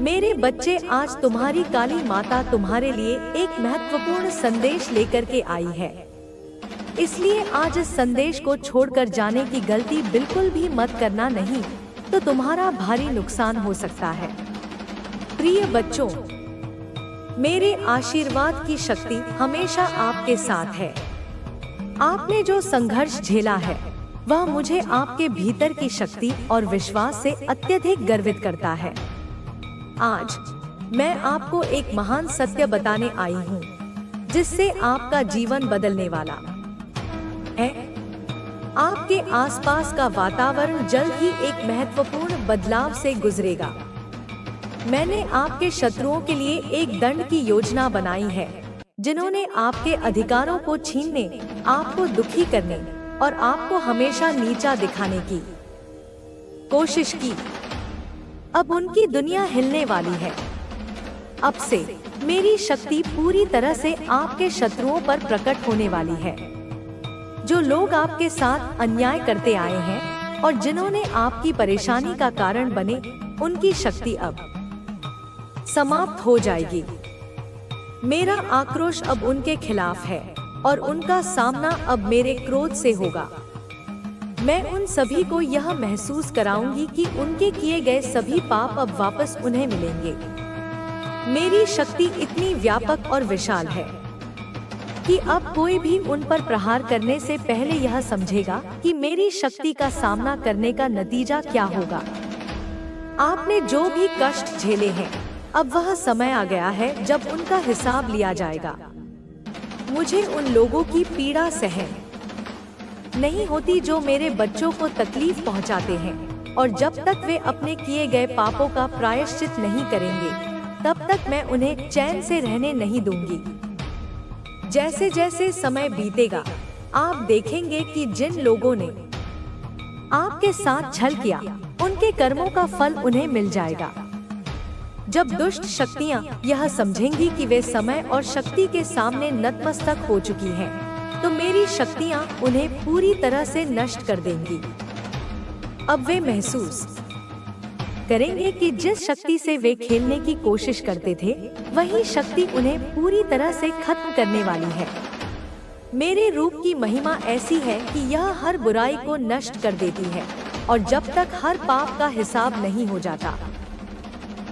मेरे बच्चे, आज तुम्हारी काली माता तुम्हारे लिए एक महत्वपूर्ण संदेश लेकर के आई है। इसलिए आज इस संदेश को छोड़कर जाने की गलती बिल्कुल भी मत करना, नहीं तो तुम्हारा भारी नुकसान हो सकता है। प्रिय बच्चों, मेरे आशीर्वाद की शक्ति हमेशा आपके साथ है। आपने जो संघर्ष झेला है वह मुझे आपके भीतर की शक्ति और विश्वास से अत्यधिक गर्वित करता है। आज मैं आपको एक महान सत्य बताने आई हूँ जिससे आपका जीवन बदलने वाला है। आपके आसपास का वातावरण जल्द ही एक महत्वपूर्ण बदलाव से गुजरेगा। मैंने आपके शत्रुओं के लिए एक दंड की योजना बनाई है, जिन्होंने आपके अधिकारों को छीनने, आपको दुखी करने और आपको हमेशा नीचा दिखाने की कोशिश की। अब उनकी दुनिया हिलने वाली है। अब से मेरी शक्ति पूरी तरह से आपके शत्रुओं पर प्रकट होने वाली है। जो लोग आपके साथ अन्याय करते आए हैं और जिन्होंने आपकी परेशानी का कारण बने, उनकी शक्ति अब समाप्त हो जाएगी। मेरा आक्रोश अब उनके खिलाफ है और उनका सामना अब मेरे क्रोध से होगा। मैं उन सभी को यह महसूस कराऊंगी कि उनके किए गए सभी पाप अब वापस उन्हें मिलेंगे। मेरी शक्ति इतनी व्यापक और विशाल है कि अब कोई भी उन पर प्रहार करने से पहले यह समझेगा कि मेरी शक्ति का सामना करने का नतीजा क्या होगा। आपने जो भी कष्ट झेले हैं, अब वह समय आ गया है जब उनका हिसाब लिया जाएगा। मुझे उन लोगों की पीड़ा सहन नहीं होती जो मेरे बच्चों को तकलीफ पहुंचाते हैं, और जब तक वे अपने किए गए पापों का प्रायश्चित नहीं करेंगे, तब तक मैं उन्हें चैन से रहने नहीं दूंगी। जैसे जैसे समय बीतेगा, आप देखेंगे कि जिन लोगों ने आपके साथ छल किया, उनके कर्मों का फल उन्हें मिल जाएगा। जब दुष्ट शक्तियां यह समझेंगी कि वे समय और शक्ति के सामने नतमस्तक हो चुकी हैं, तो मेरी शक्तियां उन्हें पूरी तरह से नष्ट कर देंगी। अब वे महसूस करेंगे कि जिस शक्ति से वे खेलने की कोशिश करते थे, वही शक्ति उन्हें पूरी तरह से खत्म करने वाली है। मेरे रूप की महिमा ऐसी है कि यह हर बुराई को नष्ट कर देती है, और जब तक हर पाप का हिसाब नहीं हो जाता,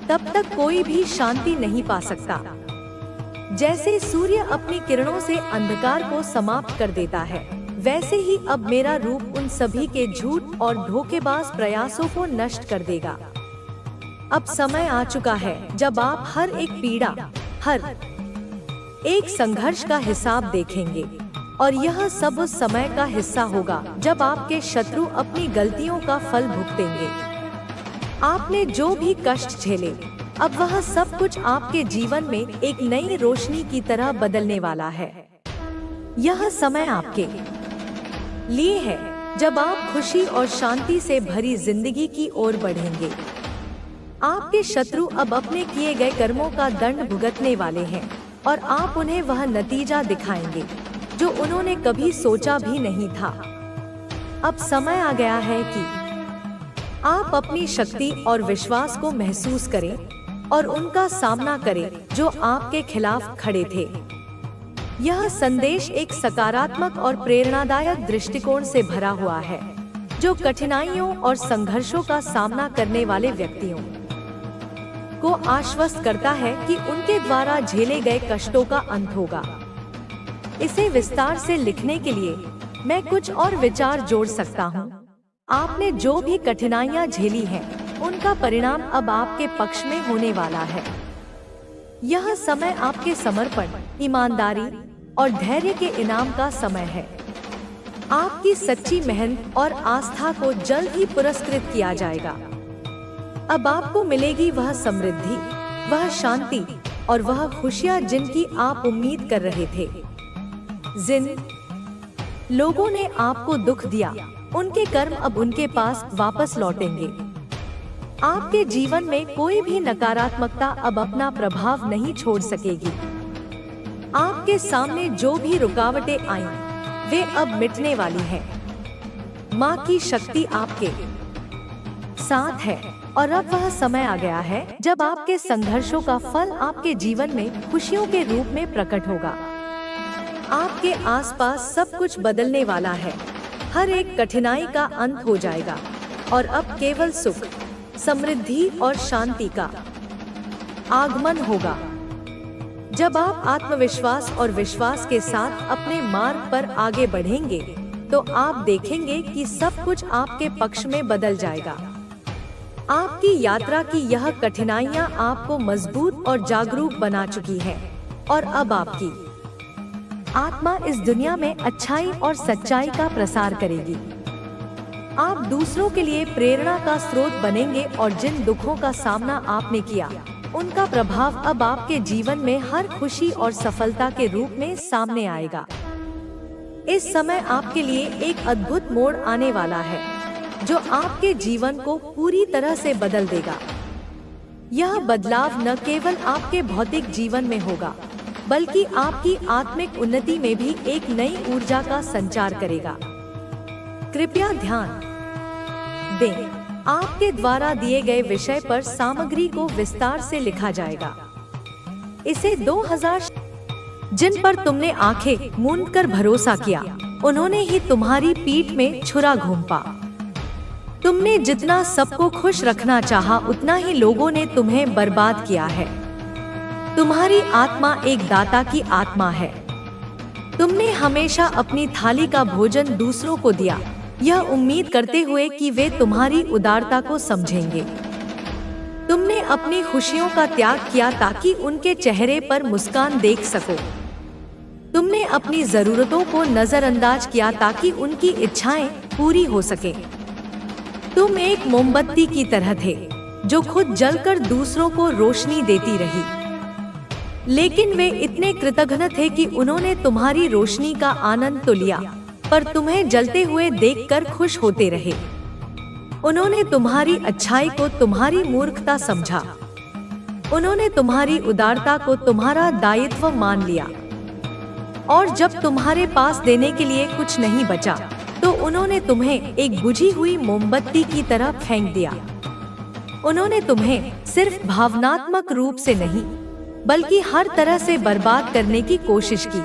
तब तक कोई भी शांति नहीं पा सकता। जैसे सूर्य अपनी किरणों से अंधकार को समाप्त कर देता है, वैसे ही अब मेरा रूप उन सभी के झूठ और धोखेबाज प्रयासों को नष्ट कर देगा। अब समय आ चुका है जब आप हर एक पीड़ा, हर एक संघर्ष का हिसाब देखेंगे, और यह सब उस समय का हिस्सा होगा जब आपके शत्रु अपनी गलतियों का फल भुगतेंगे। आपने जो भी कष्ट झेले, अब वह सब कुछ आपके जीवन में एक नई रोशनी की तरह बदलने वाला है। यह समय आपके लिए है जब आप खुशी और शांति से भरी जिंदगी की ओर बढ़ेंगे। आपके शत्रु अब अपने किए गए कर्मों का दंड भुगतने वाले हैं, और आप उन्हें वह नतीजा दिखाएंगे जो उन्होंने कभी सोचा भी नहीं था। अब समय आ गया है कि आप अपनी शक्ति और विश्वास को महसूस करें और उनका सामना करें जो आपके खिलाफ खड़े थे। यह संदेश एक सकारात्मक और प्रेरणादायक दृष्टिकोण से भरा हुआ है, जो कठिनाइयों और संघर्षों का सामना करने वाले व्यक्तियों को आश्वस्त करता है कि उनके द्वारा झेले गए कष्टों का अंत होगा। इसे विस्तार से लिखने के लिए मैं कुछ और विचार जोड़ सकता हूँ। आपने जो भी कठिनाइयाँ झेली हैं, उनका परिणाम अब आपके पक्ष में होने वाला है। यह समय आपके समर्पण, ईमानदारी और धैर्य के इनाम का समय है। आपकी सच्ची मेहनत और आस्था को जल्द ही पुरस्कृत किया जाएगा। अब आपको मिलेगी वह समृद्धि, वह शांति और वह खुशियाँ जिनकी आप उम्मीद कर रहे थे। जिन लोगों ने आपको दुख दिया, उनके कर्म अब उनके पास वापस लौटेंगे। आपके जीवन में कोई भी नकारात्मकता अब अपना प्रभाव नहीं छोड़ सकेगी। आपके सामने जो भी रुकावटें आईं, वे अब मिटने वाली हैं। माँ की शक्ति आपके साथ है और अब वह समय आ गया है जब आपके संघर्षों का फल आपके जीवन में खुशियों के रूप में प्रकट होगा। आपके आसपास सब कुछ बदलने वाला है। हर एक कठिनाई का अंत हो जाएगा और अब केवल सुख, समृद्धि और शांति का आगमन होगा। जब आप आत्मविश्वास और विश्वास के साथ अपने मार्ग पर आगे बढ़ेंगे, तो आप देखेंगे कि सब कुछ आपके पक्ष में बदल जाएगा। आपकी यात्रा की यह कठिनाइयां आपको मजबूत और जागरूक बना चुकी हैं और अब आपकी आत्मा इस दुनिया में अच्छाई और सच्चाई का प्रसार करेगी। आप दूसरों के लिए प्रेरणा का स्रोत बनेंगे और जिन दुखों का सामना आपने किया, उनका प्रभाव अब आपके जीवन में हर खुशी और सफलता के रूप में सामने आएगा। इस समय आपके लिए एक अद्भुत मोड़ आने वाला है, जो आपके जीवन को पूरी तरह से बदल देगा। यह बदलाव न केवल आपके भौतिक जीवन में होगा, बल्कि आपकी आत्मिक उन्नति में भी एक नई ऊर्जा का संचार करेगा। कृपया ध्यान दें, आपके द्वारा दिए गए विषय पर सामग्री को विस्तार से लिखा जाएगा। इसे 2000 जिन पर तुमने आंखें मूंद कर भरोसा किया, उन्होंने ही तुम्हारी पीठ में छुरा घोंपा। तुमने जितना सबको खुश रखना चाहा, उतना ही लोगों ने तुम्हें बर्बाद किया है। तुम्हारी आत्मा एक दाता की आत्मा है। तुमने हमेशा अपनी थाली का भोजन दूसरों को दिया, यह उम्मीद करते हुए कि वे तुम्हारी उदारता को समझेंगे। तुमने अपनी खुशियों का त्याग किया ताकि उनके चेहरे पर मुस्कान देख सको। तुमने अपनी जरूरतों को नजरअंदाज किया ताकि उनकी इच्छाएं पूरी हो सके। तुम एक मोमबत्ती की तरह थे, जो खुद जलकर दूसरों को रोशनी देती रही। लेकिन वे इतने कृतघ्न थे कि उन्होंने तुम्हारी रोशनी का आनंद तो लिया, पर तुम्हें जलते हुए देखकर खुश होते रहे। उन्होंने तुम्हारी अच्छाई को तुम्हारी मूर्खता समझा। उन्होंने तुम्हारी उदारता को तुम्हारा दायित्व मान लिया। और जब तुम्हारे पास देने के लिए कुछ नहीं बचा, तो उन्होंने तुम्हें एक बुझी हुई मोमबत्ती की तरह फेंक दिया। उन्होंने तुम्हें सिर्फ भावनात्मक रूप से नहीं, बल्कि हर तरह से बर्बाद करने की कोशिश की।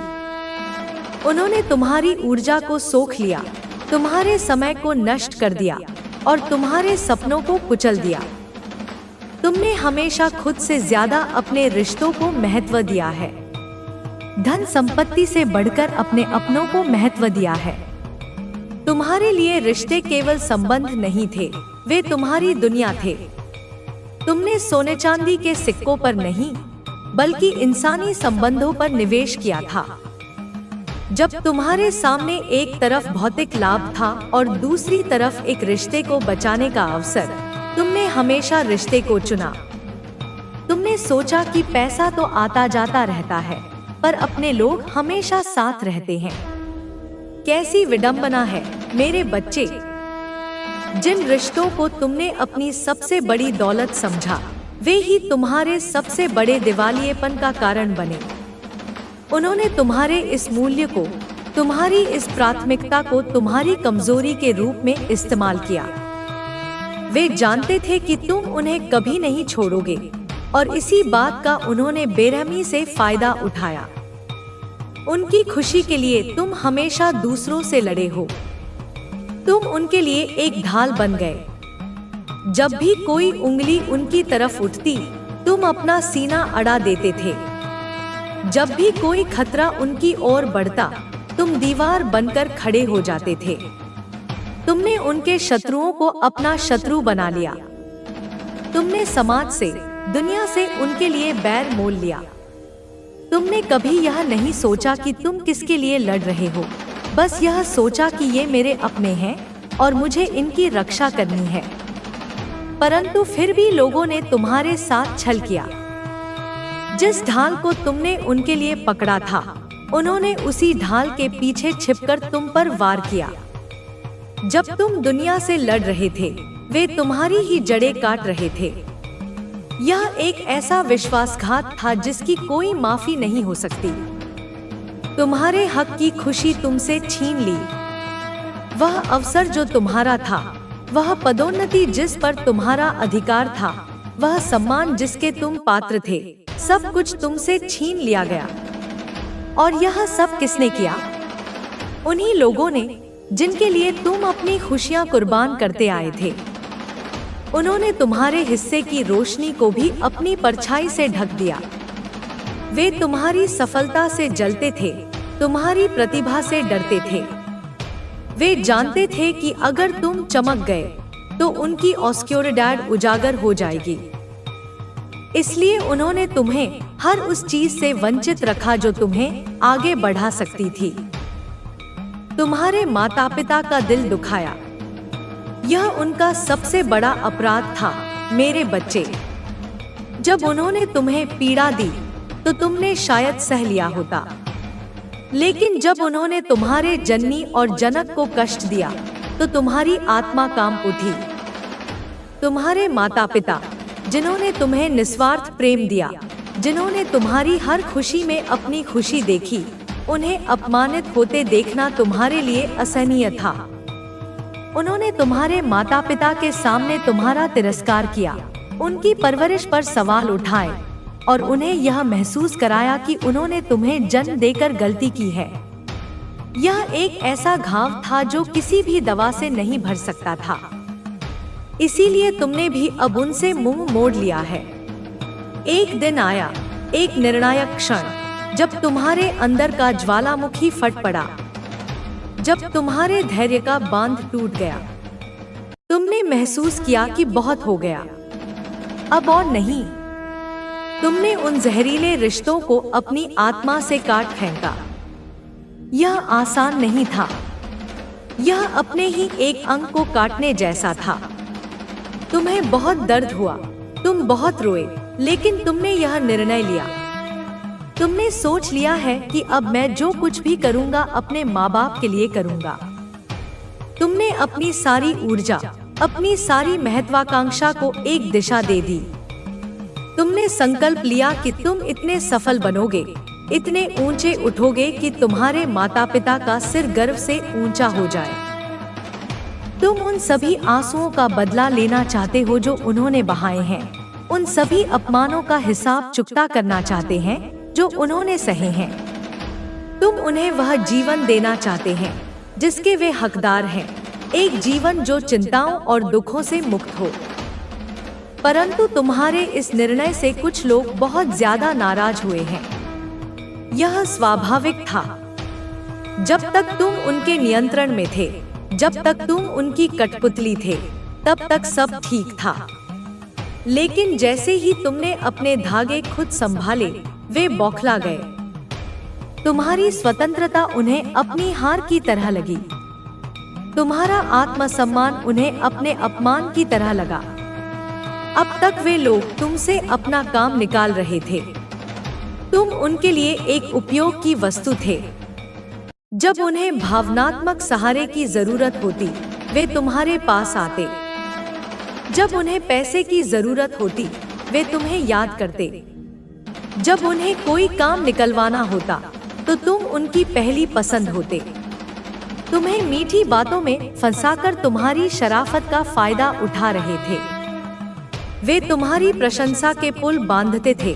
उन्होंने तुम्हारी ऊर्जा को सोख लिया, तुम्हारे समय को नष्ट कर दिया और तुम्हारे सपनों को कुचल दिया। तुमने हमेशा खुद से ज्यादा अपने रिश्तों को महत्व दिया है। धन संपत्ति से बढ़कर अपने अपनों को महत्व दिया है। तुम्हारे लिए रिश्ते केवल संबंध नहीं थे, वे तुम्हारी दुनिया थे। तुमने सोने चांदी के सिक्कों पर नहीं, बल्कि इंसानी संबंधों पर निवेश किया था। जब तुम्हारे सामने एक तरफ भौतिक लाभ था और दूसरी तरफ एक रिश्ते को बचाने का अवसर, तुमने हमेशा रिश्ते को चुना। तुमने सोचा कि पैसा तो आता जाता रहता है, पर अपने लोग हमेशा साथ रहते हैं। कैसी विडंबना है मेरे बच्चे। जिन रिश्तों को तुमने अपनी सबसे बड़ी दौलत समझा, वे ही तुम्हारे सबसे बड़े दिवालियेपन का कारण बने। उन्होंने तुम्हारे इस मूल्य को, तुम्हारी इस प्राथमिकता को तुम्हारी कमजोरी के रूप में इस्तेमाल किया। वे जानते थे कि तुम उन्हें कभी नहीं छोड़ोगे और इसी बात का उन्होंने बेरहमी से फायदा उठाया। उनकी खुशी के लिए तुम हमेशा दूसरों से लड़े हो। तुम उनके लिए एक ढाल बन गए। जब भी कोई उंगली उनकी तरफ उठती, तुम अपना सीना अड़ा देते थे। जब भी कोई खतरा उनकी ओर बढ़ता, तुम दीवार बनकर खड़े हो जाते थे। तुमने उनके शत्रुओं को अपना शत्रु बना लिया। तुमने समाज से, दुनिया से उनके लिए बैर मोल लिया। तुमने कभी यह नहीं सोचा कि तुम किसके लिए लड़ रहे हो, बस यह सोचा कि ये मेरे अपने हैं और मुझे इनकी रक्षा करनी है। परंतु फिर भी लोगों ने तुम्हारे साथ छल किया। जिस ढाल को तुमने उनके लिए पकड़ा था, उन्होंने उसी ढाल के पीछे छिपकर तुम पर वार किया। जब तुम दुनिया से लड़ रहे थे, वे तुम्हारी ही जड़ें काट रहे थे। यह एक ऐसा विश्वासघात था जिसकी कोई माफी नहीं हो सकती। तुम्हारे हक की खुशी तुमसे छीन ली। वह अवसर जो तुम्हारा था, वह पदोन्नति जिस पर तुम्हारा अधिकार था, वह सम्मान जिसके तुम पात्र थे, सब कुछ तुमसे छीन लिया गया। और यह सब किसने किया? उन्हीं लोगों ने जिनके लिए तुम अपनी खुशियां कुर्बान करते आए थे। उन्होंने तुम्हारे हिस्से की रोशनी को भी अपनी परछाई से ढक दिया। वे तुम्हारी सफलता से जलते थे, तुम्हारी प्रतिभा से डरते थे। वे जानते थे कि अगर तुम चमक गए तो उनकी ऑस्क्योरिटी उजागर हो जाएगी। इसलिए उन्होंने तुम्हें हर उस चीज से वंचित रखा जो तुम्हें आगे बढ़ा सकती थी। तुम्हारे माता पिता का दिल दुखाया। यह उनका सबसे बड़ा अपराध था, मेरे बच्चे। जब उन्होंने तुम्हें पीड़ा दी तो तुमने शायद सह लिया होता, लेकिन जब उन्होंने तुम्हारे जननी और जनक को कष्ट दिया तो तुम्हारी आत्मा कांप उठी। तुम्हारे माता पिता जिन्होंने तुम्हें निस्वार्थ प्रेम दिया, जिन्होंने तुम्हारी हर खुशी में अपनी खुशी देखी, उन्हें अपमानित होते देखना तुम्हारे लिए असहनीय था। उन्होंने तुम्हारे माता पिता के सामने तुम्हारा तिरस्कार किया, उनकी परवरिश पर सवाल उठाए और उन्हें यह महसूस कराया कि उन्होंने तुम्हें जन्म देकर गलती की है। यह एक ऐसा घाव था जो किसी भी दवा से नहीं भर सकता था। इसीलिए तुमने भी अब उनसे मुंह मोड़ लिया है। एक दिन आया, एक निर्णायक क्षण, जब तुम्हारे अंदर का ज्वालामुखी फट पड़ा, जब तुम्हारे धैर्य का बांध टूट गया। तुमने महसूस किया कि बहुत हो गया, अब और नहीं। तुमने उन जहरीले रिश्तों को अपनी आत्मा से काट फेंका। यह आसान नहीं था। यह अपने ही एक अंग को काटने जैसा था। तुम्हें बहुत दर्द हुआ, तुम बहुत रोए, लेकिन तुमने यह निर्णय लिया। तुमने सोच लिया है कि अब मैं जो कुछ भी करूंगा अपने माँ बाप के लिए करूंगा। तुमने अपनी सारी ऊर्जा, अपनी सारी महत्वाकांक्षा को एक दिशा दे दी। तुमने संकल्प लिया कि तुम इतने सफल बनोगे, इतने ऊंचे उठोगे कि तुम्हारे माता पिता का सिर गर्व से ऊंचा हो जाए। तुम उन सभी आंसुओं का बदला लेना चाहते हो जो उन्होंने बहाए हैं, उन सभी अपमानों का हिसाब चुकता करना चाहते हैं जो उन्होंने सहे हैं। तुम उन्हें वह जीवन देना चाहते हैं जिसके वे हकदार हैं, एक जीवन जो चिंताओं और दुखों से मुक्त हो। परंतु तुम्हारे इस निर्णय से कुछ लोग बहुत ज्यादा नाराज हुए हैं। यह स्वाभाविक था। जब तक तुम उनके नियंत्रण में थे, जब तक तुम उनकी कठपुतली थे, तब तक सब ठीक था। लेकिन जैसे ही तुमने अपने धागे खुद संभाले, वे बौखला गए। तुम्हारी स्वतंत्रता उन्हें अपनी हार की तरह लगी। तुम्हारा आत्मसम्मान उन्हें अपने अपमान की तरह लगा। अब तक वे लोग तुमसे अपना काम निकाल रहे थे। तुम उनके लिए एक उपयोग की वस्तु थे। जब उन्हें भावनात्मक सहारे की जरूरत होती, वे तुम्हारे पास आते। जब उन्हें पैसे की जरूरत होती, वे तुम्हें याद करते। जब उन्हें कोई काम निकलवाना होता, तो तुम उनकी पहली पसंद होते। तुम्हें मीठी बातों में फंसाकर तुम्हारी शराफत का फायदा उठा रहे थे। वे तुम्हारी प्रशंसा के पुल बांधते थे,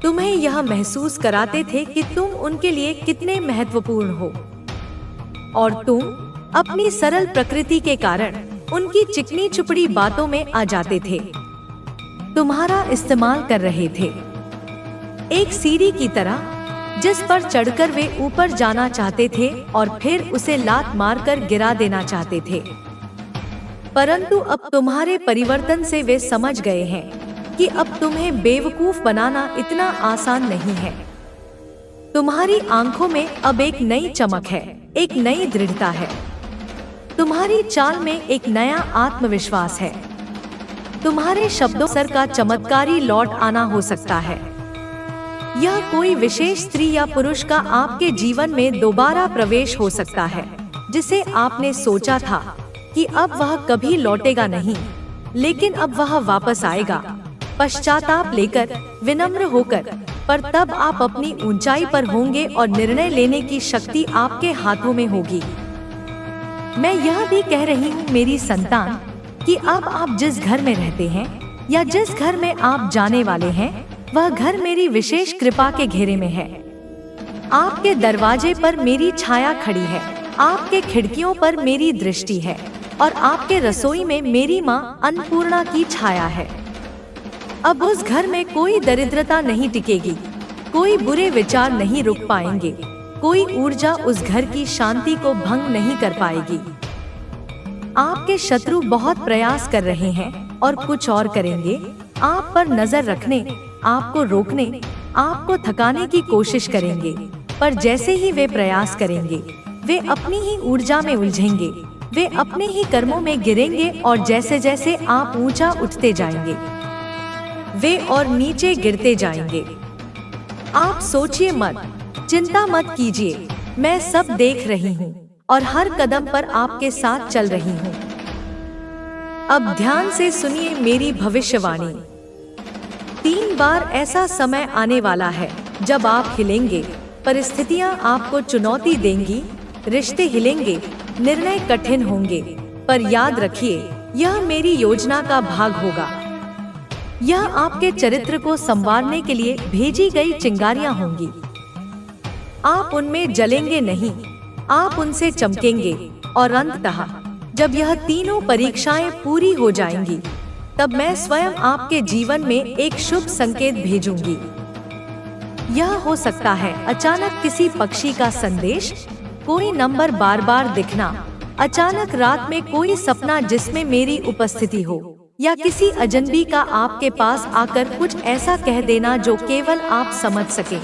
तुम्हें यह महसूस कराते थे कि तुम उनके लिए कितने महत्वपूर्ण हो। और तुम अपनी सरल प्रकृति के कारण उनकी चिकनी चुपड़ी बातों में आ जाते थे, तुम्हारा इस्तेमाल कर रहे थे, एक सीढ़ी की तरह जिस पर चढ़कर वे ऊपर जाना चाहते थे और फिर उसे लात मारकर गिरा देना चाहते थे। परंतु अब तुम्हारे परिवर्तन से वे समझ गए हैं कि अब तुम्हें बेवकूफ बनाना इतना आसान नहीं है। तुम्हारी आंखों में अब एक नई चमक है, एक नई दृढ़ता है। तुम्हारी चाल में एक नया आत्मविश्वास है। तुम्हारे शब्दों सर का चमत्कारी लौट आना हो सकता है। यह कोई विशेष स्त्री या पुरुष का आपके जीवन में दोबारा प्रवेश हो सकता है, जिसे आपने सोचा था कि अब वह कभी लौटेगा नहीं, लेकिन अब वह वापस आएगा, पश्चाताप लेकर, विनम्र होकर, पर तब आप अपनी ऊंचाई पर होंगे और निर्णय लेने की शक्ति आपके हाथों में होगी। मैं यह भी कह रही हूँ मेरी संतान, कि अब आप जिस घर में रहते हैं या जिस घर में आप जाने वाले हैं, वह घर मेरी विशेष कृपा के घेरे में है। आपके दरवाजे पर मेरी छाया खड़ी है, आपके खिड़कियों पर मेरी दृष्टि है और आपके रसोई में मेरी माँ अन्नपूर्णा की छाया है। अब उस घर में कोई दरिद्रता नहीं टिकेगी, कोई बुरे विचार नहीं रुक पाएंगे, कोई ऊर्जा उस घर की शांति को भंग नहीं कर पाएगी। आपके शत्रु बहुत प्रयास कर रहे हैं और कुछ और करेंगे, आप पर नजर रखने, आपको रोकने, आपको थकाने की कोशिश करेंगे। पर जैसे ही वे प्रयास करेंगे, वे अपनी ही ऊर्जा में उलझेंगे, वे अपने ही कर्मों में गिरेंगे और जैसे जैसे आप ऊंचा उठते जाएंगे, वे और नीचे गिरते जाएंगे। आप सोचिए मत, चिंता मत कीजिए, मैं सब देख रही हूँ और हर कदम पर आपके साथ चल रही हूँ। अब ध्यान से सुनिए मेरी भविष्यवाणी। 3 बार ऐसा समय आने वाला है जब आप हिलेंगे, परिस्थितियाँ आपको चुनौती देंगी, रिश्ते हिलेंगे, निर्णय कठिन होंगे, पर याद रखिए, यह मेरी योजना का भाग होगा। यह आपके चरित्र को संवारने के लिए भेजी गई चिंगारियां होंगी। आप उनमें जलेंगे नहीं, आप उनसे चमकेंगे और अंततः जब यह तीनों परीक्षाएं पूरी हो जाएंगी, तब मैं स्वयं आपके जीवन में एक शुभ संकेत भेजूंगी। यह हो सकता है अचानक किसी पक्षी का संदेश, कोई नंबर बार बार दिखना, अचानक रात में कोई सपना जिसमें मेरी उपस्थिति हो, या किसी अजनबी का आपके पास आकर कुछ ऐसा कह देना जो केवल आप समझ सके।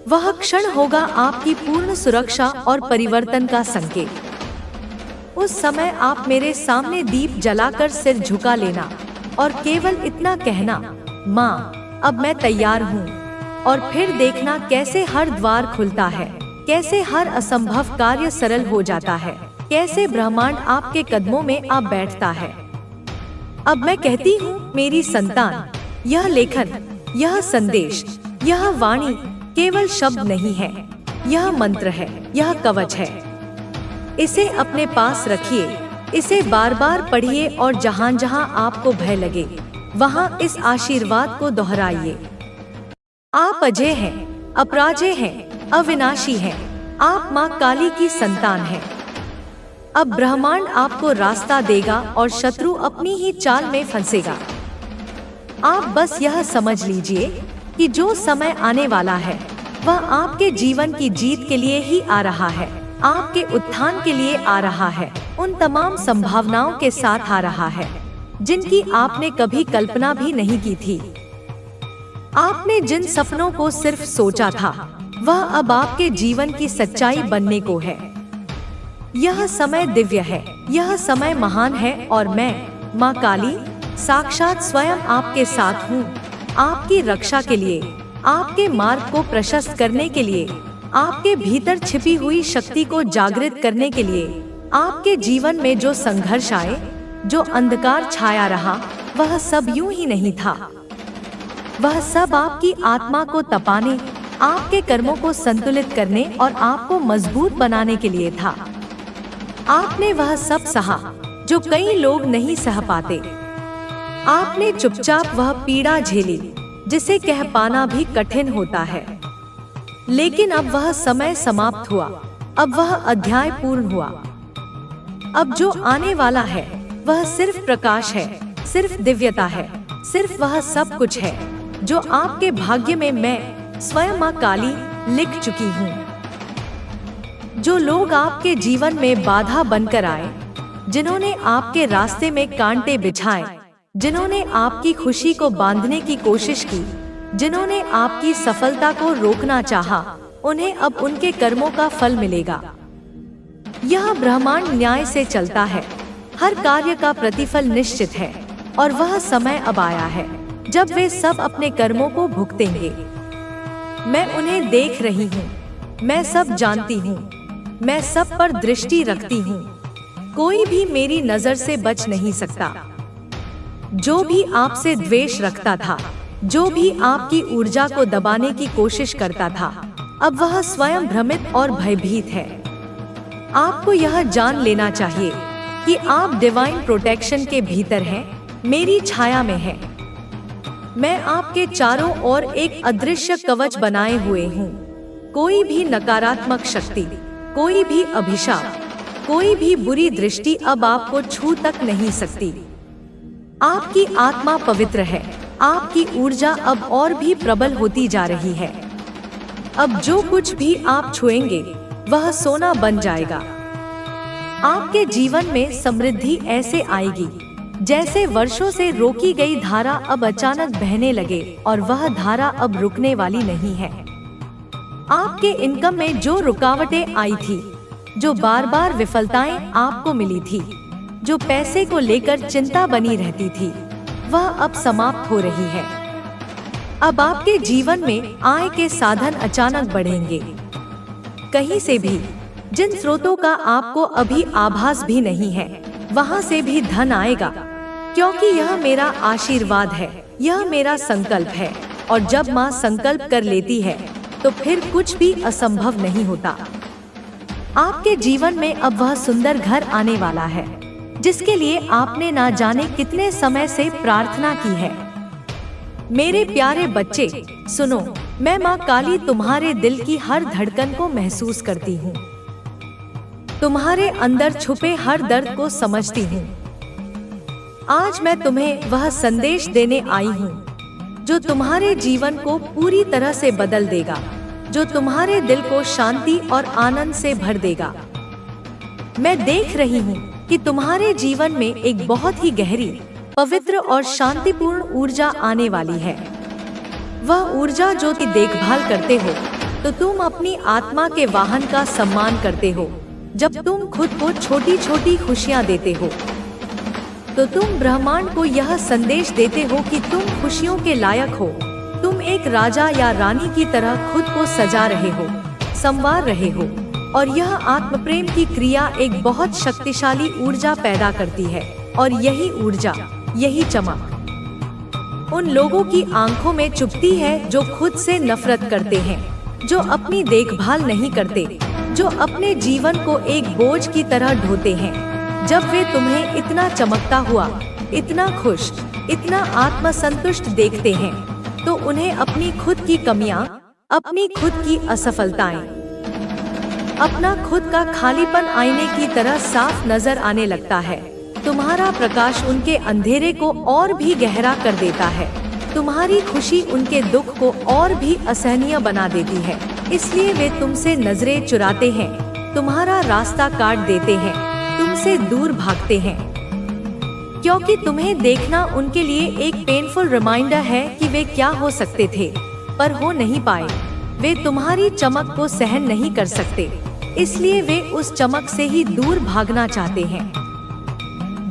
वह क्षण होगा आपकी पूर्ण सुरक्षा और परिवर्तन का संकेत। उस समय आप मेरे सामने दीप जलाकर सिर झुका लेना और केवल इतना कहना, माँ अब मैं तैयार हूँ, और फिर देखना कैसे हर द्वार खुलता है, कैसे हर असंभव कार्य सरल हो जाता है, कैसे ब्रह्मांड आपके कदमों में आ बैठता है। अब मैं कहती हूँ मेरी संतान, यह लेखन, यह संदेश, यह वाणी केवल शब्द नहीं है, यह मंत्र है, यह कवच है। इसे अपने पास रखिए, इसे बार बार पढ़िए और जहाँ जहाँ आपको भय लगे, वहाँ इस आशीर्वाद को दोहराइए। आप अजय हैं, अपराजय हैं, अविनाशी हैं, आप माँ काली की संतान हैं। अब ब्रह्मांड आपको रास्ता देगा और शत्रु अपनी ही चाल में फंसेगा। आप बस यह समझ लीजिए कि जो समय आने वाला है वह आपके जीवन की जीत के लिए ही आ रहा है, आपके उत्थान के लिए आ रहा है, उन तमाम संभावनाओं के साथ आ रहा है जिनकी आपने कभी कल्पना भी नहीं की थी। आपने जिन सपनों को सिर्फ सोचा था, वह अब आपके जीवन की सच्चाई बनने को है। यह समय दिव्य है, यह समय महान है और मैं माँ काली साक्षात स्वयं आपके साथ हूँ, आपकी रक्षा के लिए, आपके मार्ग को प्रशस्त करने के लिए, आपके भीतर छिपी हुई शक्ति को जागृत करने के लिए। आपके जीवन में जो संघर्ष आए, जो अंधकार छाया रहा, वह सब यूं ही नहीं था। वह सब आपकी आत्मा को तपाने, आपके कर्मों को संतुलित करने और आपको मजबूत बनाने के लिए था। आपने वह सब सहा जो कई लोग नहीं सह पाते। आपने चुपचाप वह पीड़ा झेली जिसे कह पाना भी कठिन होता है। लेकिन अब वह समय समाप्त हुआ, अब वह अध्याय पूर्ण हुआ। अब जो आने वाला है वह सिर्फ प्रकाश है, सिर्फ दिव्यता है, सिर्फ वह सब कुछ है जो आपके भाग्य में मैं स्वयं माँ काली लिख चुकी हूँ। जो लोग आपके जीवन में बाधा बनकर आए, जिन्होंने आपके रास्ते में कांटे बिछाए, जिन्होंने आपकी खुशी को बांधने की कोशिश की, जिन्होंने आपकी सफलता को रोकना चाहा, उन्हें अब उनके कर्मों का फल मिलेगा। यह ब्रह्मांड न्याय से चलता है, हर कार्य का प्रतिफल निश्चित है और वह समय अब आया है जब वे सब अपने कर्मों को भुगतेंगे। मैं उन्हें देख रही हूँ, मैं सब जानती हूँ, मैं सब पर दृष्टि रखती हूँ। कोई भी मेरी नजर से बच नहीं सकता। जो भी आपसे द्वेष रखता था, जो भी आपकी ऊर्जा को दबाने की कोशिश करता था, अब वह स्वयं भ्रमित और भयभीत है। आपको यह जान लेना चाहिए कि आप डिवाइन प्रोटेक्शन के भीतर हैं, मेरी छाया में हैं। मैं आपके चारों ओर एक अदृश्य कवच बनाए हुए हूँ। कोई भी नकारात्मक शक्ति, कोई भी अभिशाप, कोई भी बुरी दृष्टि अब आपको छू तक नहीं सकती। आपकी आत्मा पवित्र है। आपकी ऊर्जा अब और भी प्रबल होती जा रही है। अब जो कुछ भी आप छुएंगे वह सोना बन जाएगा। आपके जीवन में समृद्धि ऐसे आएगी जैसे वर्षों से रोकी गई धारा अब अचानक बहने लगे और वह धारा अब रुकने वाली नहीं है। आपके इनकम में जो रुकावटें आई थी, जो बार बार विफलताएं आपको मिली थी, जो पैसे को लेकर चिंता बनी रहती थी, वह अब समाप्त हो रही है। अब आपके जीवन में आय के साधन अचानक बढ़ेंगे। कहीं से भी, जिन स्रोतों का आपको अभी आभास भी नहीं है, वहां से भी धन आएगा, क्योंकि यह मेरा आशीर्वाद है, यह मेरा संकल्प है। और जब माँ संकल्प कर लेती है तो फिर कुछ भी असंभव नहीं होता। आपके जीवन में अब वह सुंदर घर आने वाला है जिसके लिए आपने ना जाने कितने समय से प्रार्थना की है। मेरे प्यारे बच्चे सुनो, मैं माँ काली तुम्हारे दिल की हर धड़कन को महसूस करती हूँ। तुम्हारे अंदर छुपे हर दर्द को समझती हूँ। आज मैं तुम्हें वह संदेश देने आई हूँ जो तुम्हारे जीवन को पूरी तरह से बदल देगा, जो तुम्हारे दिल को शांति और आनंद से भर देगा। मैं देख रही हूँ कि तुम्हारे जीवन में एक बहुत ही गहरी, पवित्र और शांतिपूर्ण ऊर्जा आने वाली है। वह ऊर्जा जो तुम देखभाल करते हो, तो तुम अपनी आत्मा के वाहन का सम्मान करते हो। जब तुम खुद को छोटी छोटी खुशियाँ देते हो, तो तुम ब्रह्मांड को यह संदेश देते हो कि तुम खुशियों के लायक हो। तुम एक राजा या रानी की तरह खुद को सजा रहे हो, संवार रहे हो, और यह आत्म प्रेम की क्रिया एक बहुत शक्तिशाली ऊर्जा पैदा करती है। और यही ऊर्जा, यही चमक उन लोगों की आंखों में चुभती है जो खुद से नफरत करते हैं, जो अपनी देखभाल नहीं करते, जो अपने जीवन को एक बोझ की तरह ढोते हैं। जब वे तुम्हें इतना चमकता हुआ, इतना खुश, इतना आत्मसंतुष्ट देखते हैं, तो उन्हें अपनी खुद की कमियां, अपनी खुद की असफलताएं, अपना खुद का खालीपन आईने की तरह साफ नजर आने लगता है। तुम्हारा प्रकाश उनके अंधेरे को और भी गहरा कर देता है। तुम्हारी खुशी उनके दुख को और भी असहनीय बना देती है। इसलिए वे तुमसे नजरें चुराते हैं, तुम्हारा रास्ता काट देते हैं, तुमसे दूर भागते हैं, क्योंकि तुम्हें देखना उनके लिए एक पेनफुल रिमाइंडर है कि वे क्या हो सकते थे पर हो नहीं पाए। वे तुम्हारी चमक को सहन नहीं कर सकते, इसलिए वे उस चमक से ही दूर भागना चाहते हैं।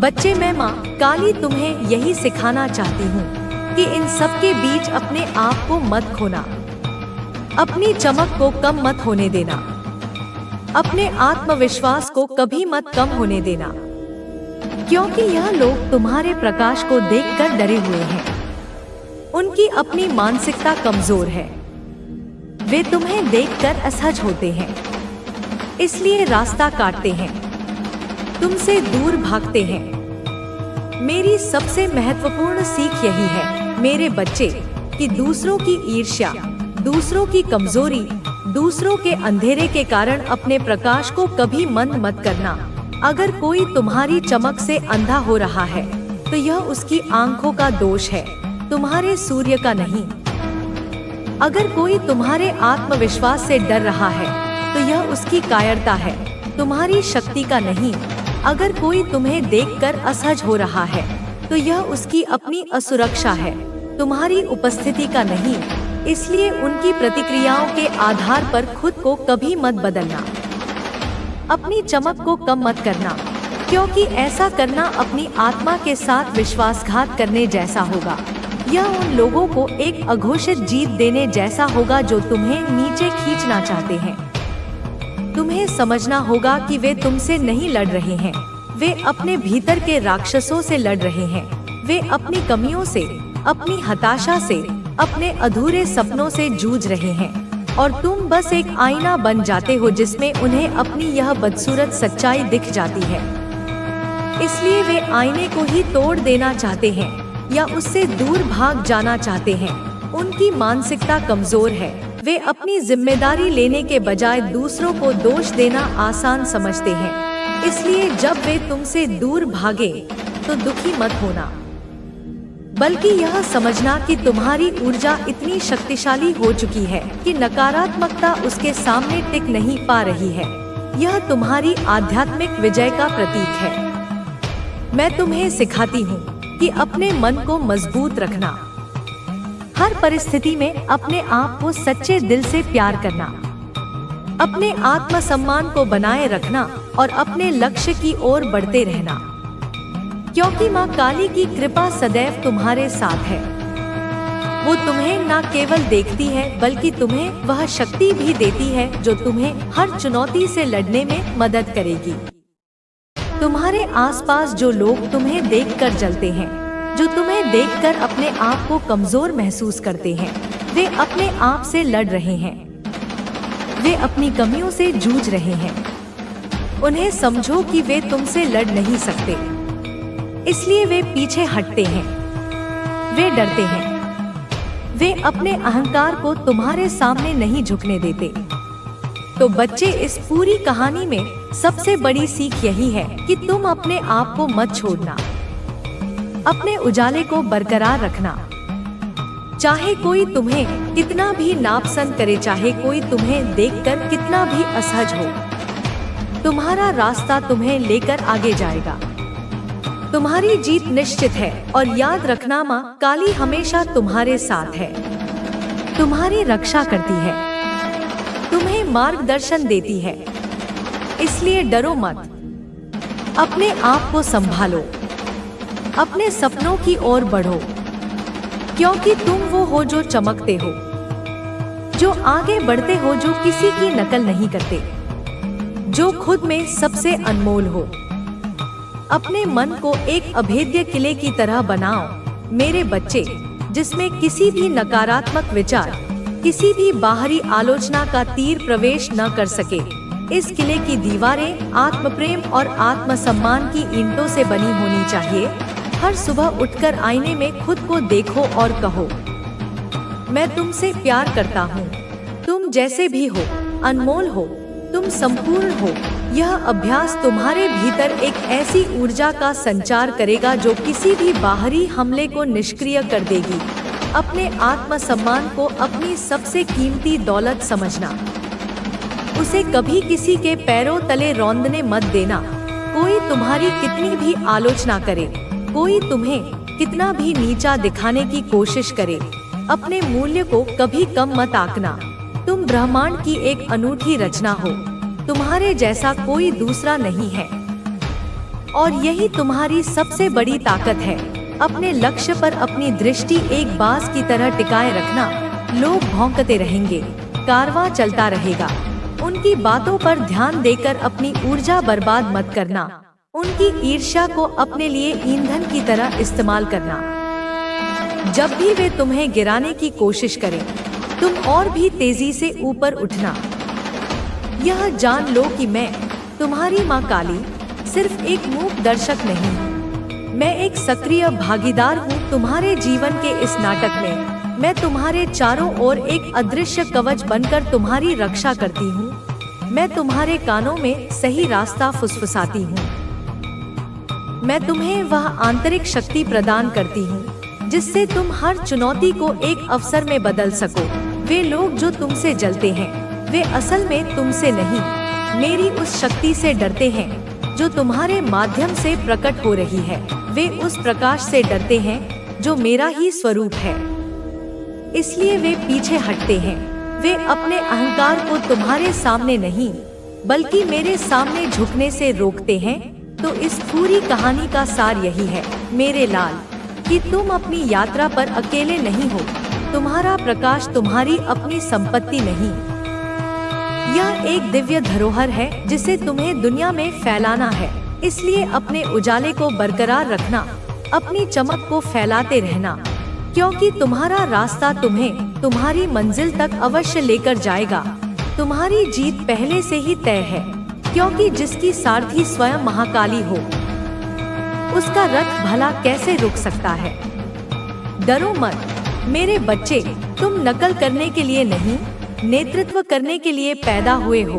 बच्चे, मैं माँ काली तुम्हें यही सिखाना चाहती हूँ कि इन सब के बीच अपने आप को मत खोना, अपनी चमक को कम मत होने देना, अपने आत्मविश्वास को कभी मत कम होने देना, क्योंकि यह लोग तुम्हारे प्रकाश को देखकर डरे हुए हैं। उनकी अपनी मानसिकता कमजोर है। वे तुम्हें देखकर असहज होते हैं, इसलिए रास्ता काटते हैं, तुमसे दूर भागते हैं। मेरी सबसे महत्वपूर्ण सीख यही है मेरे बच्चे कि दूसरों की ईर्ष्या, दूसरों की कमजोरी, दूसरों के अंधेरे के कारण अपने प्रकाश को कभी मंद मत करना। अगर कोई तुम्हारी चमक से अंधा हो रहा है तो यह उसकी आंखों का दोष है, तुम्हारे सूर्य का नहीं। अगर कोई तुम्हारे आत्मविश्वास से डर रहा है तो यह उसकी कायरता है, तुम्हारी शक्ति का नहीं। अगर कोई तुम्हें देखकर असहज हो रहा है तो यह उसकी अपनी असुरक्षा है, तुम्हारी उपस्थिति का नहीं। इसलिए उनकी प्रतिक्रियाओं के आधार पर खुद को कभी मत बदलना, अपनी चमक को कम मत करना, क्योंकि ऐसा करना अपनी आत्मा के साथ विश्वासघात करने जैसा होगा। यह उन लोगों को एक अघोषित जीत देने जैसा होगा जो तुम्हें नीचे खींचना चाहते हैं। तुम्हें समझना होगा कि वे तुमसे नहीं लड़ रहे हैं, वे अपने भीतर के राक्षसों से लड़ रहे हैं। वे अपनी कमियों से, अपनी हताशा से, अपने अधूरे सपनों से जूझ रहे हैं, और तुम बस एक आईना बन जाते हो जिसमें उन्हें अपनी यह बदसूरत सच्चाई दिख जाती है। इसलिए वे आईने को ही तोड़ देना चाहते हैं या उससे दूर भाग जाना चाहते हैं। उनकी मानसिकता कमजोर है। वे अपनी जिम्मेदारी लेने के बजाय दूसरों को दोष देना आसान समझते हैं। इसलिए जब वे तुमसे दूर भागे तो दुखी मत होना, बल्कि यह समझना कि तुम्हारी ऊर्जा इतनी शक्तिशाली हो चुकी है कि नकारात्मकता उसके सामने टिक नहीं पा रही है। यह तुम्हारी आध्यात्मिक विजय का प्रतीक है। मैं तुम्हें सिखाती हूँ कि अपने मन को मजबूत रखना, हर परिस्थिति में अपने आप को सच्चे दिल से प्यार करना, अपने आत्मसम्मान को बनाए रखना और अपने लक्ष्य की ओर बढ़ते रहना, क्योंकि माँ काली की कृपा सदैव तुम्हारे साथ है। वो तुम्हें न केवल देखती है बल्कि तुम्हें वह शक्ति भी देती है जो तुम्हें हर चुनौती से लड़ने में मदद करेगी। तुम्हारे आसपास जो लोग तुम्हें देखकर जलते हैं, जो तुम्हें देखकर अपने आप को कमजोर महसूस करते हैं, वे अपने आप से लड़ रहे हैं। वे अपनी कमियों से जूझ रहे हैं। उन्हें समझो कि वे तुमसे लड़ नहीं सकते, इसलिए वे पीछे हटते हैं। वे डरते हैं। वे अपने अहंकार को तुम्हारे सामने नहीं झुकने देते। तो बच्चे, इस पूरी कहानी में सबसे बड़ी सीख यही है कि तुम अपने आप को मत छोड़ना, अपने उजाले को बरकरार रखना। चाहे कोई तुम्हें कितना भी नापसंद करे, चाहे कोई तुम्हें देखकर कितना भी असहज हो, तुम्हारा रास्ता तुम्हें लेकर आगे जाएगा। तुम्हारी जीत निश्चित है और याद रखना, माँ काली हमेशा तुम्हारे साथ है, तुम्हारी रक्षा करती है, तुम्हें मार्गदर्शन देती है। इसलिए डरो मत, अपने आप को संभालो, अपने सपनों की ओर बढ़ो, क्योंकि तुम वो हो जो चमकते हो, जो आगे बढ़ते हो, जो किसी की नकल नहीं करते, जो खुद में सबसे अनमोल हो। अपने मन को एक अभेद्य किले की तरह बनाओ मेरे बच्चे, जिसमें किसी भी नकारात्मक विचार, किसी भी बाहरी आलोचना का तीर प्रवेश न कर सके। इस किले की दीवारें आत्मप्रेम और आत्मसम्मान की ईंटों से बनी होनी चाहिए। हर सुबह उठकर आईने में खुद को देखो और कहो, मैं तुमसे प्यार करता हूँ, तुम जैसे भी हो अनमोल हो, तुम संपूर्ण हो। यह अभ्यास तुम्हारे भीतर एक ऐसी ऊर्जा का संचार करेगा जो किसी भी बाहरी हमले को निष्क्रिय कर देगी। अपने आत्मसम्मान को अपनी सबसे कीमती दौलत समझना, उसे कभी किसी के पैरों तले रौंदने मत देना। कोई तुम्हारी कितनी भी आलोचना करे, कोई तुम्हें कितना भी नीचा दिखाने की कोशिश करे, अपने मूल्य को कभी कम मत आंकना। तुम ब्रह्मांड की एक अनूठी रचना हो, तुम्हारे जैसा कोई दूसरा नहीं है, और यही तुम्हारी सबसे बड़ी ताकत है। अपने लक्ष्य पर अपनी दृष्टि एक बाज की तरह टिकाए रखना। लोग भौंकते रहेंगे, कारवां चलता रहेगा, उनकी बातों पर ध्यान देकर अपनी ऊर्जा बर्बाद मत करना। उनकी ईर्ष्या को अपने लिए ईंधन की तरह इस्तेमाल करना। जब भी वे तुम्हें गिराने की कोशिश करें, तुम और भी तेजी से ऊपर उठना। यह जान लो कि मैं, तुम्हारी माँ काली, सिर्फ एक मूक दर्शक नहीं, मैं एक सक्रिय भागीदार हूँ तुम्हारे जीवन के इस नाटक में। मैं तुम्हारे चारों ओर एक अदृश्य कवच बनकर तुम्हारी रक्षा करती हूँ। मैं तुम्हारे कानों में सही रास्ता फुसफुसाती हूँ। मैं तुम्हें वह आंतरिक शक्ति प्रदान करती हूँ जिससे तुम हर चुनौती को एक अवसर में बदल सको। वे लोग जो तुमसे जलते हैं, वे असल में तुमसे नहीं, मेरी उस शक्ति से डरते हैं जो तुम्हारे माध्यम से प्रकट हो रही है। वे उस प्रकाश से डरते हैं जो मेरा ही स्वरूप है, इसलिए वे पीछे हटते हैं। वे अपने अहंकार को तुम्हारे सामने नहीं बल्कि मेरे सामने झुकने से रोकते हैं। तो इस पूरी कहानी का सार यही है मेरे लाल, कि तुम अपनी यात्रा पर अकेले नहीं हो। तुम्हारा प्रकाश तुम्हारी अपनी संपत्ति नहीं, यह एक दिव्य धरोहर है जिसे तुम्हें दुनिया में फैलाना है। इसलिए अपने उजाले को बरकरार रखना, अपनी चमक को फैलाते रहना, क्योंकि तुम्हारा रास्ता तुम्हें तुम्हारी मंजिल तक अवश्य लेकर जाएगा। तुम्हारी जीत पहले से ही तय है, क्योंकि जिसकी सारथी स्वयं महाकाली हो, उसका रथ भला कैसे रुक सकता है। डरो मत मेरे बच्चे, तुम नकल करने के लिए नहीं, नेतृत्व करने के लिए पैदा हुए हो।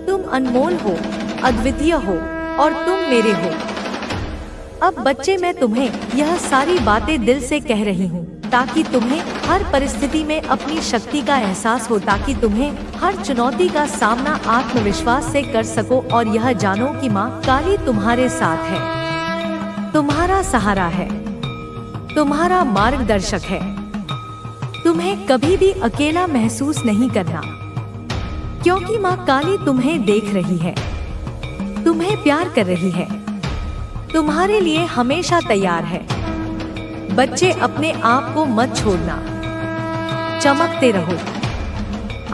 तुम अनमोल हो, अद्वितीय हो और तुम मेरे हो। अब बच्चे, मैं तुम्हें यह सारी बातें दिल से कह रही हूँ ताकि तुम्हें हर परिस्थिति में अपनी शक्ति का एहसास हो, ताकि तुम्हें हर चुनौती का सामना आत्मविश्वास से कर सको और यह जानो कि माँ काली तुम्हारे साथ है, तुम्हारा सहारा है, तुम्हारा मार्गदर्शक है। तुम्हें कभी भी अकेला महसूस नहीं करना, क्योंकि माँ काली तुम्हें देख रही है, तुम्हें प्यार कर रही है, तुम्हारे लिए हमेशा तैयार है। बच्चे, अपने आप को मत छोड़ना, चमकते रहो,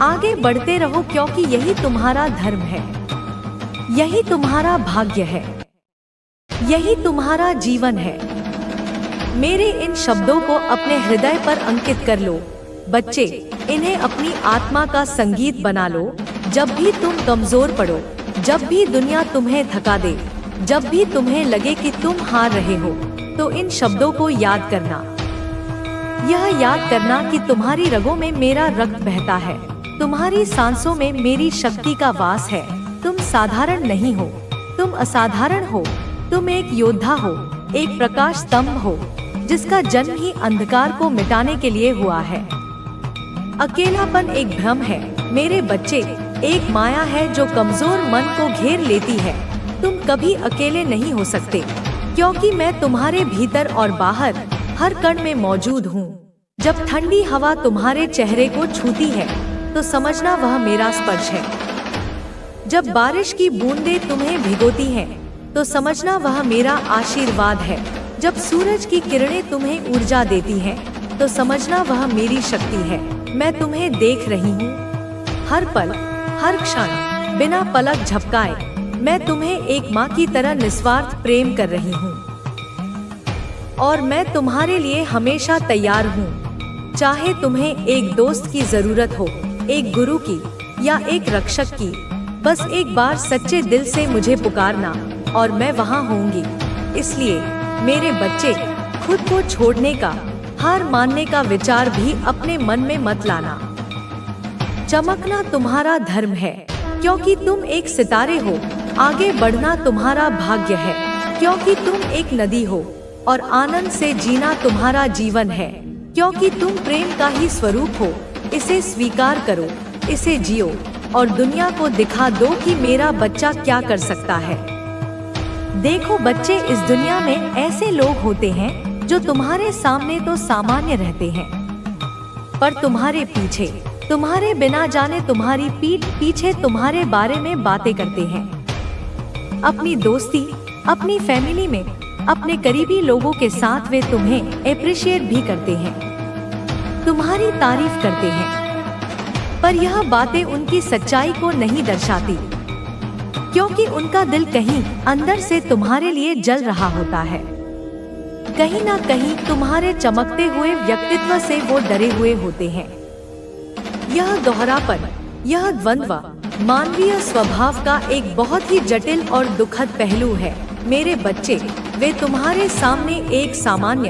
आगे बढ़ते रहो, क्योंकि यही तुम्हारा धर्म है, यही तुम्हारा भाग्य है, यही तुम्हारा जीवन है। मेरे इन शब्दों को अपने हृदय पर अंकित कर लो। बच्चे, इन्हें अपनी आत्मा का संगीत बना लो। जब भी तुम कमजोर पड़ो, जब भी दुनिया तुम्हें थका दे, जब भी तुम्हें लगे कि तुम हार रहे हो, तो इन शब्दों को याद करना। यह याद करना कि तुम्हारी रगों में मेरा रक्त बहता है, तुम्हारी सांसों में मेरी शक्ति का वास है। तुम साधारण नहीं हो, तुम असाधारण हो। तुम एक योद्धा हो, एक प्रकाश स्तंभ हो, जिसका जन्म ही अंधकार को मिटाने के लिए हुआ है। अकेलापन एक भ्रम है मेरे बच्चे, एक माया है जो कमजोर मन को घेर लेती है। तुम कभी अकेले नहीं हो सकते, क्योंकि मैं तुम्हारे भीतर और बाहर हर कण में मौजूद हूँ। जब ठंडी हवा तुम्हारे चेहरे को छूती है, तो समझना वह मेरा स्पर्श है। जब बारिश की बूंदें तुम्हें भिगोती हैं, तो समझना वह मेरा आशीर्वाद है। जब सूरज की किरणें तुम्हें ऊर्जा देती हैं, तो समझना वह मेरी शक्ति है। मैं तुम्हें देख रही हूँ, हर पल, हर क्षण, बिना पलक झपकाए। मैं तुम्हें एक माँ की तरह निस्वार्थ प्रेम कर रही हूँ, और मैं तुम्हारे लिए हमेशा तैयार हूँ। चाहे तुम्हें एक दोस्त की जरूरत हो, एक गुरु की या एक रक्षक की, बस एक बार सच्चे दिल से मुझे पुकारना और मैं वहाँ होंगी। इसलिए मेरे बच्चे, खुद को छोड़ने का, हार मानने का विचार भी अपने मन में मत लाना। चमकना तुम्हारा धर्म है, क्योंकि तुम एक सितारे हो। आगे बढ़ना तुम्हारा भाग्य है, क्योंकि तुम एक नदी हो, और आनंद से जीना तुम्हारा जीवन है, क्योंकि तुम प्रेम का ही स्वरूप हो। इसे स्वीकार करो, इसे जियो और दुनिया को दिखा दो कि मेरा बच्चा क्या कर सकता है। देखो बच्चे, इस दुनिया में ऐसे लोग होते हैं जो तुम्हारे सामने तो सामान्य रहते हैं, पर तुम्हारे पीछे, तुम्हारे बिना जाने तुम्हारी पीठ पीछे तुम्हारे बारे में बातें करते हैं। अपनी दोस्ती, अपनी फैमिली में, अपने करीबी लोगों के साथ वे तुम्हें अप्रिशिएट भी करते हैं, तुम्हारी तारीफ करते हैं, पर यह बातें उनकी सच्चाई को नहीं दर्शाती, क्योंकि उनका दिल कहीं अंदर से तुम्हारे लिए जल रहा होता है। कहीं ना कहीं तुम्हारे चमकते हुए व्यक्तित्व से वो डरे हुए होते हैं। यह दोहरापन, यह द्वंद्व मानवीय स्वभाव का एक बहुत ही जटिल और दुखद पहलू है। मेरे बच्चे, वे तुम्हारे सामने एक सामान्य,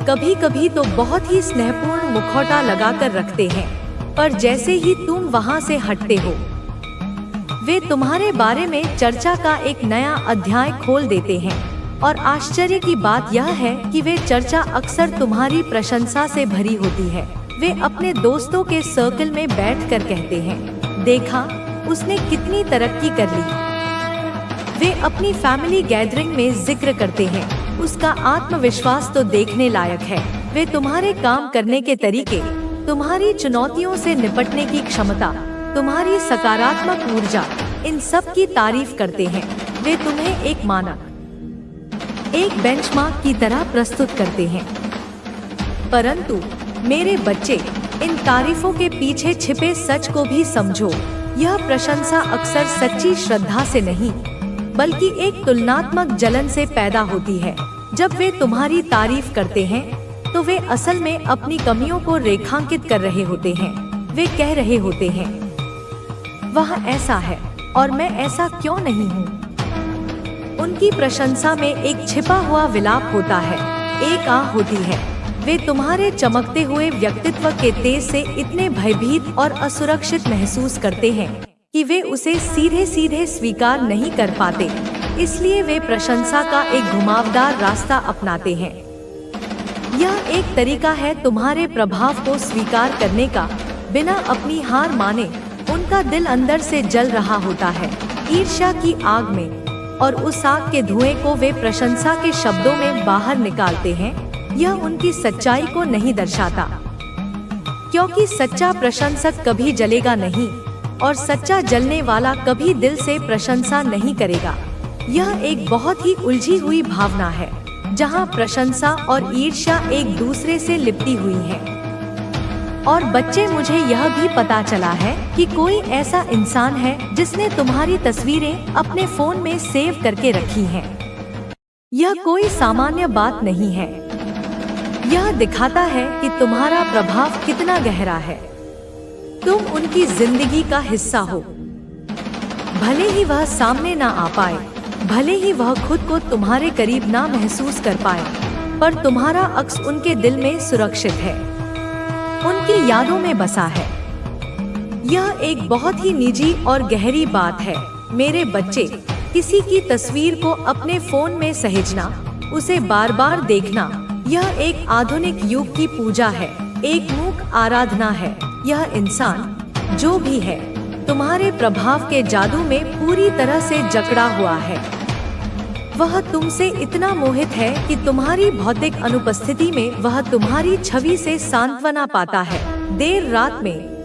कभी कभी तो बहुत ही स्नेहपूर्ण मुखौटा लगाकर रखते हैं, पर जैसे ही तुम वहां से हटते हो, वे तुम्हारे बारे में चर्चा का एक नया अध्याय खोल देते हैं। और आश्चर्य की बात यह है कि वे चर्चा अक्सर तुम्हारी प्रशंसा से भरी होती है। वे अपने दोस्तों के सर्कल में बैठकर कहते हैं, देखा उसने कितनी तरक्की कर ली। वे अपनी फैमिली गैदरिंग में जिक्र करते हैं, उसका आत्मविश्वास तो देखने लायक है। वे तुम्हारे काम करने के तरीके, तुम्हारी चुनौतियों से निपटने की क्षमता, तुम्हारी सकारात्मक ऊर्जा, इन सब की तारीफ करते हैं। वे तुम्हें एक मानक, एक बेंचमार्क की तरह प्रस्तुत करते हैं। परंतु मेरे बच्चे, इन तारीफों के पीछे छिपे सच को भी समझो। यह प्रशंसा अक्सर सच्ची श्रद्धा से नहीं, बल्कि एक तुलनात्मक जलन से पैदा होती है। जब वे तुम्हारी तारीफ करते हैं, तो वे असल में अपनी कमियों को रेखांकित कर रहे होते हैं। वे कह रहे होते हैं, वह ऐसा है और मैं ऐसा क्यों नहीं हूँ। उनकी प्रशंसा में एक छिपा हुआ विलाप होता है, एक आह होती है। वे तुम्हारे चमकते हुए व्यक्तित्व के तेज से इतने भयभीत और असुरक्षित महसूस करते हैं कि वे उसे सीधे सीधे स्वीकार नहीं कर पाते। इसलिए वे प्रशंसा का एक घुमावदार रास्ता अपनाते हैं। यह एक तरीका है तुम्हारे प्रभाव को स्वीकार करने का, बिना अपनी हार माने। उनका दिल अंदर से जल रहा होता है, ईर्ष्या की आग में, और उस आग के धुएं को वे प्रशंसा के शब्दों में बाहर निकालते हैं। यह उनकी सच्चाई को नहीं दर्शाता, क्योंकि सच्चा प्रशंसक कभी जलेगा नहीं, और सच्चा जलने वाला कभी दिल से प्रशंसा नहीं करेगा। यह एक बहुत ही उलझी हुई भावना है, जहां प्रशंसा और ईर्ष्या एक दूसरे से लिपटी हुई हैं। और बच्चे, मुझे यह भी पता चला है कि कोई ऐसा इंसान है जिसने तुम्हारी तस्वीरें अपने फोन में सेव करके रखी हैं। यह कोई सामान्य बात नहीं है। यह दिखाता है कि तुम्हारा प्रभाव कितना गहरा है। तुम उनकी जिंदगी का हिस्सा हो। भले ही वह सामने ना आ पाए, भले ही वह खुद को तुम्हारे करीब ना महसूस कर पाए, पर तुम्हारा अक्स उनके दिल में सुरक्षित है, उनकी यादों में बसा है। यह एक बहुत ही निजी और गहरी बात है मेरे बच्चे। किसी की तस्वीर को अपने फोन में सहेजना, उसे बार बार देखना, यह एक आधुनिक युग की पूजा है, एक मूक आराधना है। यह इंसान जो भी है, तुम्हारे प्रभाव के जादू में पूरी तरह से जकड़ा हुआ है। वह तुमसे इतना मोहित है कि तुम्हारी भौतिक अनुपस्थिति में वह तुम्हारी छवि से सांत्वना पाता है। देर रात में